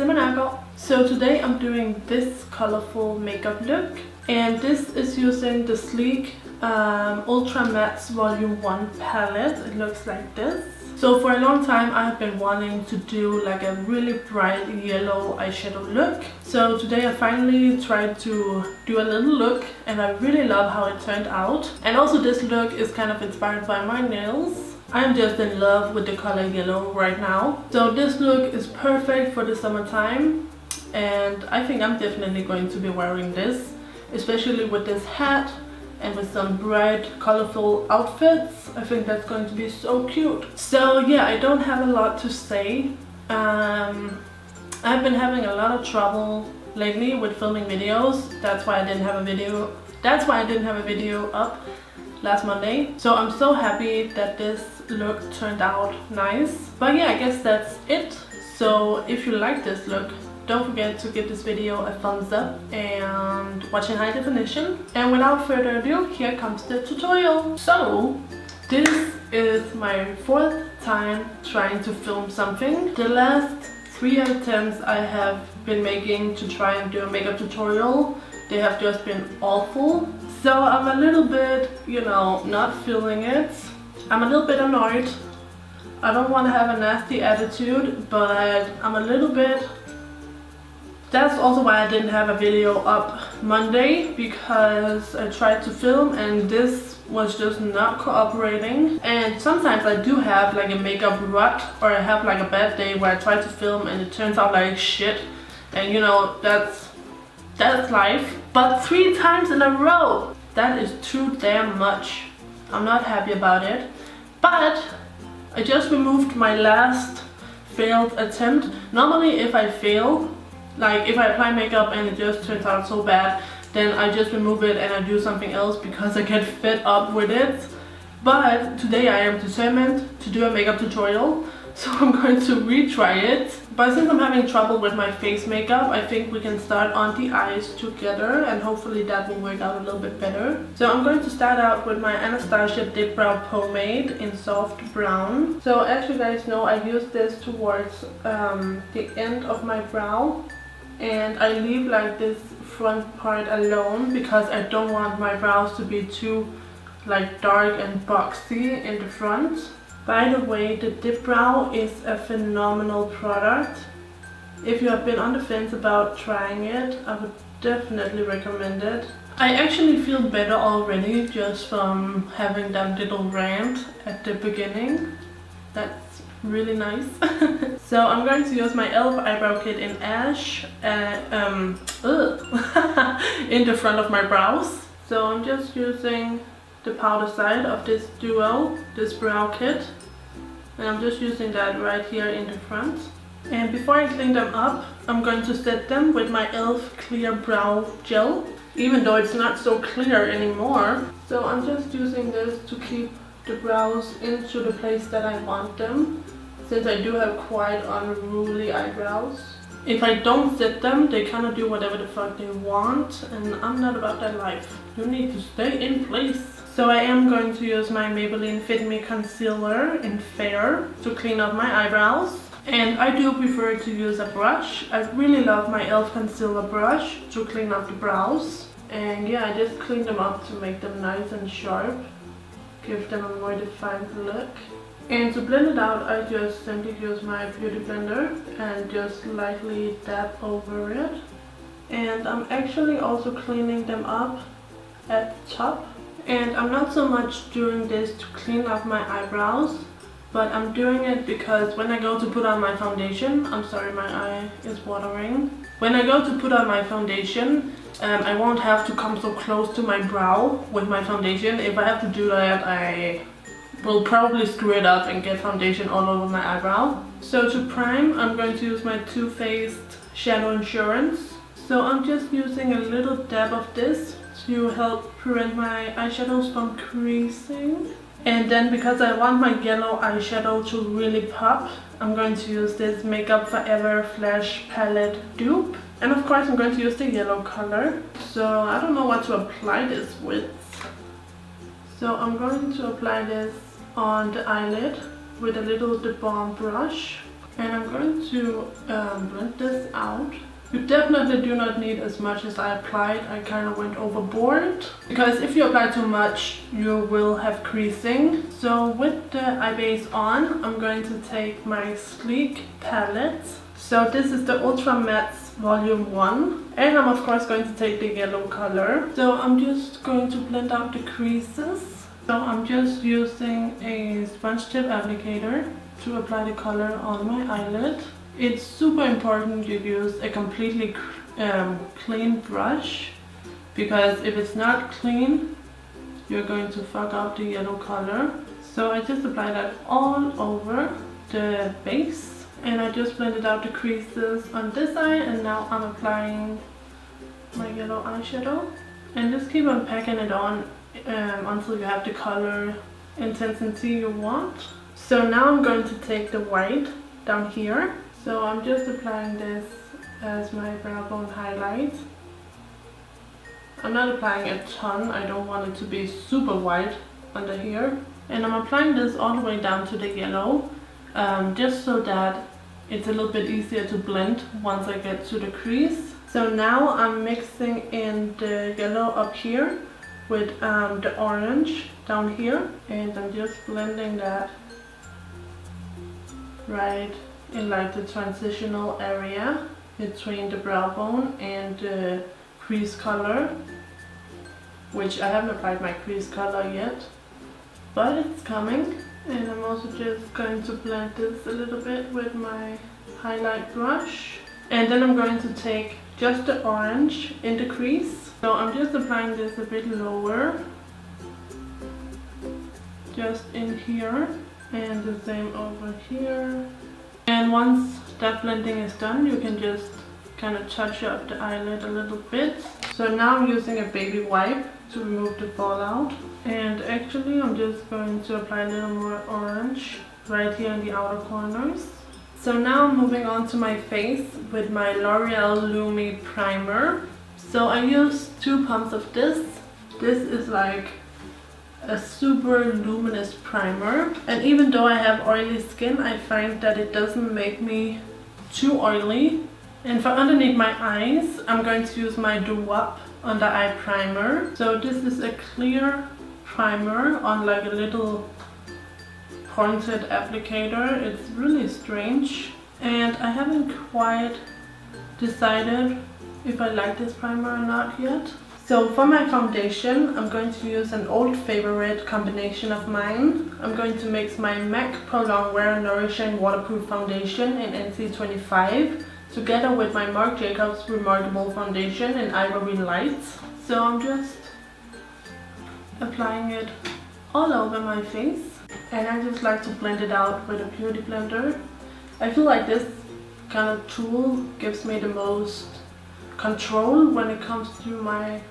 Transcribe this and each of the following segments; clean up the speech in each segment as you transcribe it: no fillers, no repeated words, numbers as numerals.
name is Nørgaard. So today I'm doing this colorful makeup look, and this is using the sleek Ultra Mattes Volume 1 palette. It looks like this. So for a long time I have been wanting to do like a really bright yellow eyeshadow look. So today I finally tried to do a little look, and I really love how it turned out. And also this look is kind of inspired by my nails. I'm just in love with the color yellow right now. So this look is perfect for the summertime, and I think I'm definitely going to be wearing this, especially with this hat and with some bright colorful outfits. I think that's going to be so cute. So yeah, I don't have a lot to say. I've been having a lot of trouble lately with filming videos. That's why I didn't have a video up last Monday. So I'm so happy that this look turned out nice. But yeah, I guess that's it. So if you like this look, don't forget to give this video a thumbs up and watch in high definition. And without further ado, here comes the tutorial. So this is my 4th time trying to film something. The last 3 attempts I have been making to try and do a makeup tutorial, they have just been awful. So I'm a little bit, you know, not feeling it. I'm a little bit annoyed. I don't want to have a nasty attitude, but I'm a little bit. That's also why I didn't have a video up Monday, because I tried to film and this was just not cooperating. And sometimes I do have like a makeup rut, or I have like a bad day where I try to film and it turns out like shit. And you know, that's life. But 3 times in a row, that is too damn much. I'm not happy about it. But I just removed my last failed attempt. Normally if I fail, like if I apply makeup and it just turns out so bad, then I just remove it and I do something else because I get fed up with it. But today I am determined to do a makeup tutorial, so I'm going to retry it. But since I'm having trouble with my face makeup, I think we can start on the eyes together, and hopefully that will work out a little bit better. So I'm going to start out with my Anastasia Dipbrow Pomade in soft brown. So as you guys know, I use this towards the end of my brow, and I leave like this front part alone because I don't want my brows to be too like dark and boxy in the front. By the way, the Dipbrow is a phenomenal product. If you have been on the fence about trying it, I would definitely recommend it. I actually feel better already just from having that little rant at the beginning. That's really nice. So I'm going to use my e.l.f. Eyebrow Kit in Ash in the front of my brows. So I'm just using the powder side of this duo, this brow kit, and I'm just using that right here in the front. And before I clean them up, I'm going to set them with my e.l.f. clear brow gel, even though it's not so clear anymore. So I'm just using this to keep the brows into the place that I want them, since I do have quite unruly eyebrows. If I don't set them, they kind of do whatever the fuck they want, and I'm not about that life. You need to stay in place. So I am going to use my Maybelline Fit Me Concealer in Fair to clean up my eyebrows. And I do prefer to use a brush. I really love my e.l.f. concealer brush to clean up the brows. And yeah, I just clean them up to make them nice and sharp, give them a more defined look. And to blend it out, I just simply use my beauty blender and just lightly dab over it. And I'm actually also cleaning them up at the top. And I'm not so much doing this to clean up my eyebrows, but I'm doing it because when I go to put on my foundation, I'm sorry, my eye is watering. When I go to put on my foundation, I won't have to come so close to my brow with my foundation. If I have to do that, I will probably screw it up and get foundation all over my eyebrow. So to prime, I'm going to use my Too Faced Shadow Insurance. So I'm just using a little dab of this to help prevent my eyeshadows from creasing. And then because I want my yellow eyeshadow to really pop, I'm going to use this Makeup Forever Flash Palette Dupe. And of course I'm going to use the yellow color. So I don't know what to apply this with. So I'm going to apply this on the eyelid with a little Dipbrow brush. And I'm going to blend this out. You definitely do not need as much as I applied. I kind of went overboard, because if you apply too much, you will have creasing. So with the eye base on, I'm going to take my Sleek palette. So this is the Ultra Matte Volume 1. And I'm of course going to take the yellow color. So I'm just going to blend out the creases. So I'm just using a sponge tip applicator to apply the color on my eyelid. It's super important you use a completely clean brush, because if it's not clean, you're going to fuck up the yellow color. So I just apply that all over the base, and I just blended out the creases on this eye, and now I'm applying my yellow eyeshadow. And just keep on packing it on until you have the color intensity you want. So now I'm going to take the white down here. So I'm just applying this as my brow bone highlight. I'm not applying a ton, I don't want it to be super white under here. And I'm applying this all the way down to the yellow, just so that it's a little bit easier to blend once I get to the crease. So now I'm mixing in the yellow up here with the orange down here, and I'm just blending that right in like the transitional area between the brow bone and the crease color, which I haven't applied my crease color yet, but it's coming. And I'm also just going to blend this a little bit with my highlight brush, and then I'm going to take just the orange in the crease. So I'm just applying this a bit lower, just in here, and the same over here. And once that blending is done, you can just kind of touch up the eyelid a little bit. So now I'm using a baby wipe to remove the fallout. And actually I'm just going to apply a little more orange right here in the outer corners. So now I'm moving on to my face with my L'Oreal Lumi primer. So I used 2 pumps of this. This is like a super luminous primer, and even though I have oily skin, I find that it doesn't make me too oily. And for underneath my eyes, I'm going to use my DuWop under eye primer. So this is a clear primer on like a little pointed applicator. It's really strange, and I haven't quite decided if I like this primer or not yet. So for my foundation, I'm going to use an old favorite combination of mine. I'm going to mix my MAC Pro Longwear Nourishing Waterproof Foundation in NC25 together with my Marc Jacobs Remarkable Foundation in Ivory Light. So I'm just applying it all over my face, and I just like to blend it out with a beauty blender. I feel like this kind of tool gives me the most control when it comes to my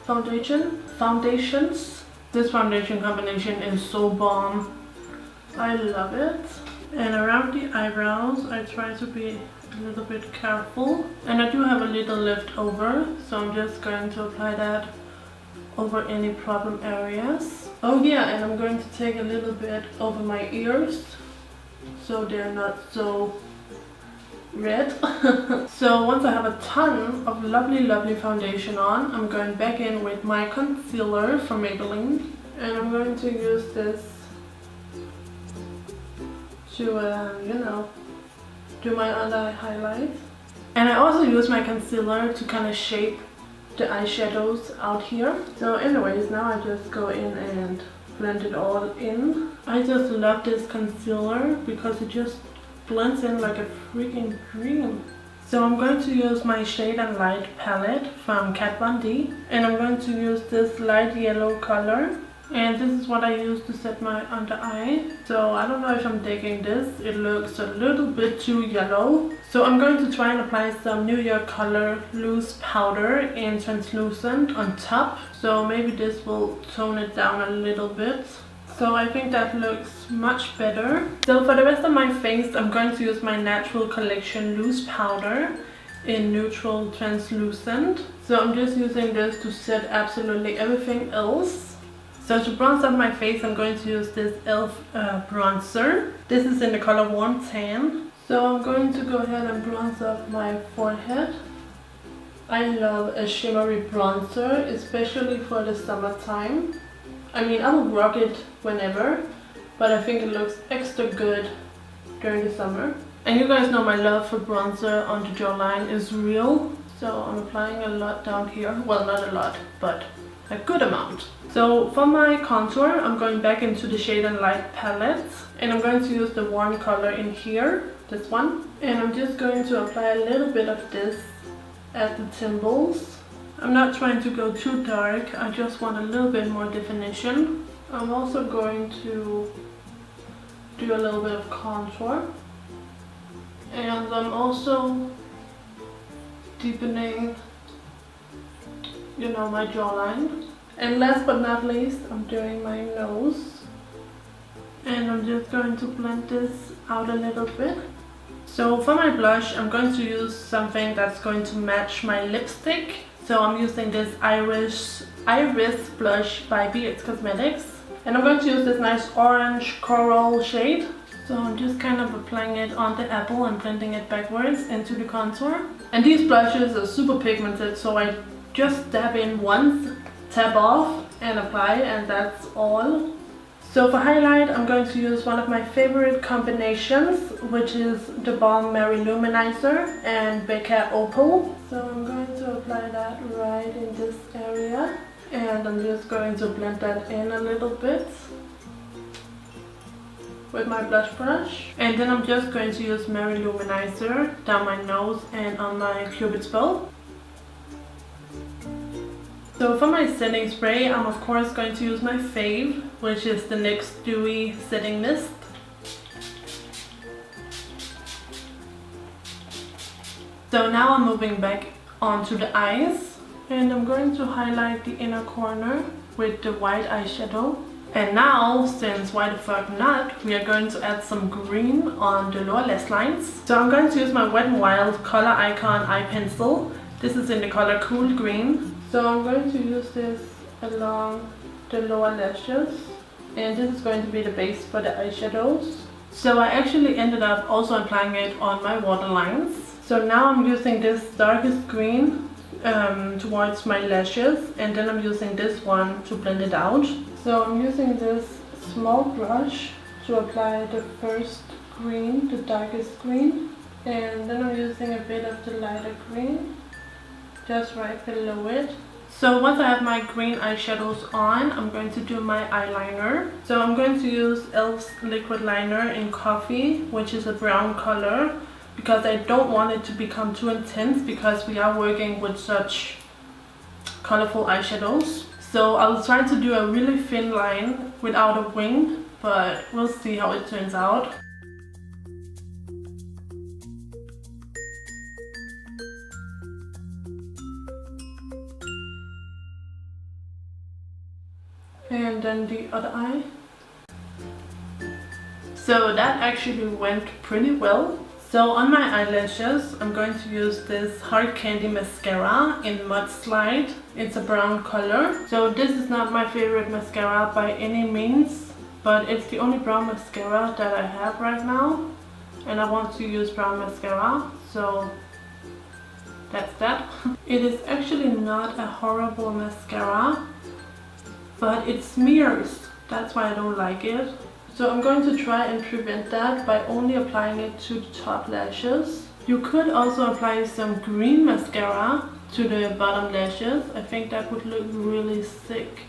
foundations. This foundation combination is so bomb. I love it. And around the eyebrows, I try to be a little bit careful. And I do have a little left over, so I'm just going to apply that over any problem areas. Oh yeah, and I'm going to take a little bit over my ears, so they're not so red. So once I have a ton of lovely foundation on, I'm going back in with my concealer from Maybelline, and I'm going to use this to you know, do my under eye highlight. And I also use my concealer to kind of shape the eyeshadows out here. So anyways, now I just go in and blend it all in. I just love this concealer because it just blends in like a freaking dream. So I'm going to use my Shade and Light palette from Kat Von D, and I'm going to use this light yellow color, and this is what I use to set my under eye. So I don't know if I'm digging this, it looks a little bit too yellow. So I'm going to try and apply some New York Color loose powder in translucent on top, so maybe this will tone it down a little bit. So I think that looks much better. So for the rest of my face, I'm going to use my Natural Collection loose powder in neutral translucent. So I'm just using this to set absolutely everything else. So to bronze up my face, I'm going to use this e.l.f. bronzer. This is in the color Warm Tan. So I'm going to go ahead and bronze up my forehead. I love a shimmery bronzer, especially for the summertime. I mean, I will rock it whenever, but I think it looks extra good during the summer. And you guys know my love for bronzer on the jawline is real. So I'm applying a lot down here. Well, not a lot, but a good amount. So for my contour, I'm going back into the Shade and Light palette. And I'm going to use the warm color in here, this one. And I'm just going to apply a little bit of this at the temples. I'm not trying to go too dark, I just want a little bit more definition. I'm also going to do a little bit of contour. And I'm also deepening, you know, my jawline. And last but not least, I'm doing my nose. And I'm just going to blend this out a little bit. So for my blush, I'm going to use something that's going to match my lipstick. So I'm using this Iris blush by BH Cosmetics. And I'm going to use this nice orange coral shade. So I'm just kind of applying it on the apple and blending it backwards into the contour. And these blushes are super pigmented, so I just dab in once, tap off and apply, and that's all. So for highlight, I'm going to use one of my favorite combinations, which is the Balm Mary Luminizer and Becca Opal. So I'm going to apply that right in this area, and I'm just going to blend that in a little bit with my blush brush. And then I'm just going to use Mary Luminizer down my nose and on my cupid's bow. So for my setting spray, I'm of course going to use my fave, which is the NYX Dewy Setting Mist. So now I'm moving back onto the eyes, and I'm going to highlight the inner corner with the white eyeshadow. And now, since why the fuck not, we are going to add some green on the lower lash lines. So I'm going to use my Wet n Wild Color Icon eye pencil. This is in the color Cool Green. So I'm going to use this along the lower lashes, and this is going to be the base for the eyeshadows. So I actually ended up also applying it on my waterlines. So now I'm using this darkest green towards my lashes, and then I'm using this one to blend it out. So I'm using this small brush to apply the first green, the darkest green, and then I'm using a bit of the lighter green just right below it. So once I have my green eyeshadows on, I'm going to do my eyeliner. So I'm going to use e.l.f.'s liquid liner in Coffee, which is a brown color, because I don't want it to become too intense because we are working with such colorful eyeshadows. So I'll try to do a really thin line without a wing, but we'll see how it turns out. And then the other eye. So that actually went pretty well. So on my eyelashes, I'm going to use this Hard Candy Mascara in Mudslide. It's a brown color. So this is not my favorite mascara by any means, but it's the only brown mascara that I have right now. And I want to use brown mascara, so that's that. It is actually not a horrible mascara, but it smears. That's why I don't like it. So I'm going to try and prevent that by only applying it to the top lashes. You could also apply some green mascara to the bottom lashes. I think that would look really sick.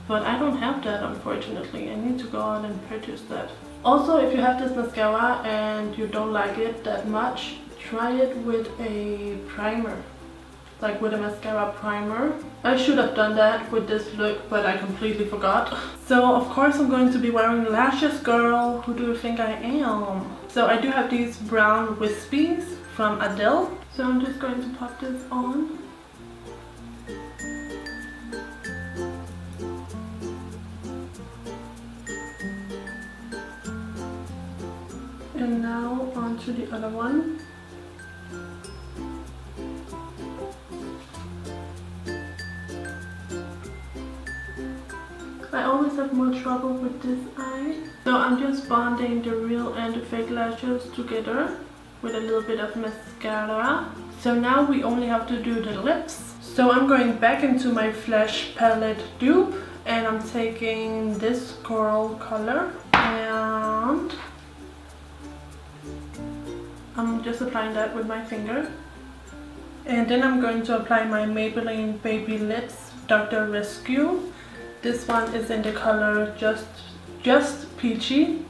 But I don't have that, unfortunately. I need to go out and purchase that. Also, if you have this mascara and you don't like it that much, try it with a primer. Like with a mascara primer. I should have done that with this look, but I completely forgot. So of course I'm going to be wearing lashes, girl. Who do you think I am? So I do have these brown wispies from Adele. So I'm just going to pop this on. And now onto the other one. always have more trouble with this eye. So I'm just bonding the real and the fake lashes together with a little bit of mascara. So now we only have to do the lips. So I'm going back into my Flash palette Dupe, and I'm taking this coral color and I'm just applying that with my finger. And then I'm going to apply my Maybelline Baby Lips Dr. Rescue. This one is in the color just peachy.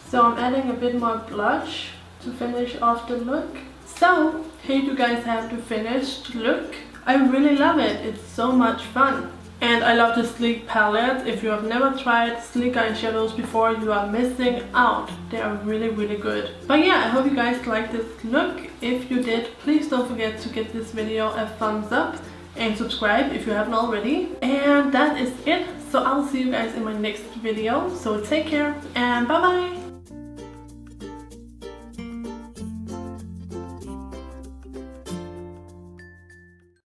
So I'm adding a bit more blush to finish off the look. So here you guys have the finished look. I really love it. It's so much fun. And I love the sleek palette. If you have never tried sleek eyeshadows before, you are missing out. They are really, really good. But yeah, I hope you guys liked this look. If you did, please don't forget to give this video a thumbs up and subscribe if you haven't already. And that is it. So I'll see you guys in my next video. So take care and bye bye.